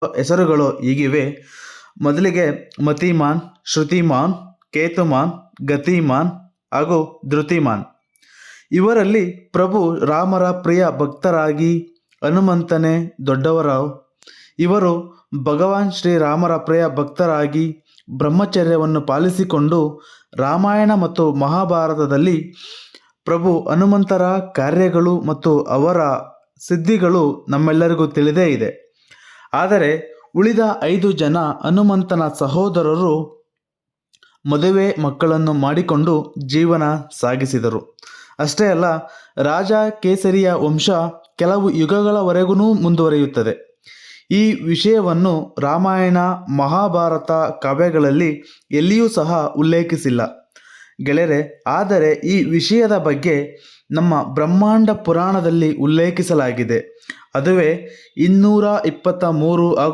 ಹೆಸರುಗಳು ಹೀಗಿವೆ. ಮೊದಲಿಗೆ ಮತಿಮಾನ್, ಶ್ರುತಿಮಾನ್, ಕೇತುಮಾನ್, ಗತಿಮಾನ್ ಹಾಗೂ ಧೃತಿಮಾನ್. ಇವರಲ್ಲಿ ಪ್ರಭು ರಾಮರ ಪ್ರಿಯ ಭಕ್ತರಾಗಿ ಹನುಮಂತನೇ ದೊಡ್ಡವರು. ಇವರು ಭಗವಾನ್ ಶ್ರೀರಾಮರ ಪ್ರಿಯ ಭಕ್ತರಾಗಿ ಬ್ರಹ್ಮಚರ್ಯವನ್ನು ಪಾಲಿಸಿಕೊಂಡು ರಾಮಾಯಣ ಮತ್ತು ಮಹಾಭಾರತದಲ್ಲಿ ಪ್ರಭು ಹನುಮಂತರ ಕಾರ್ಯಗಳು ಮತ್ತು ಅವರ ಸಿದ್ಧಿಗಳು ನಮ್ಮೆಲ್ಲರಿಗೂ ತಿಳಿದೇ ಇದೆ. ಆದರೆ ಉಳಿದ 5 ಜನ ಹನುಮಂತನ ಸಹೋದರರು ಮದುವೆ ಮಕ್ಕಳನ್ನು ಮಾಡಿಕೊಂಡು ಜೀವನ ಸಾಗಿಸಿದರು. ಅಷ್ಟೇ ಅಲ್ಲ, ರಾಜ ಕೇಸರಿಯ ವಂಶ ಕೆಲವು ಯುಗಗಳವರೆಗೂ ಮುಂದುವರಿಯುತ್ತದೆ. ಈ ವಿಷಯವನ್ನು ರಾಮಾಯಣ ಮಹಾಭಾರತ ಕಾವ್ಯಗಳಲ್ಲಿ ಎಲ್ಲಿಯೂ ಸಹ ಉಲ್ಲೇಖಿಸಿಲ್ಲ ಗೆಳೆಯರೆ. ಆದರೆ ಈ ವಿಷಯದ ಬಗ್ಗೆ ನಮ್ಮ ಬ್ರಹ್ಮಾಂಡ ಪುರಾಣದಲ್ಲಿ ಉಲ್ಲೇಖಿಸಲಾಗಿದೆ. ಅದುವೇ 223 ಹಾಗೂ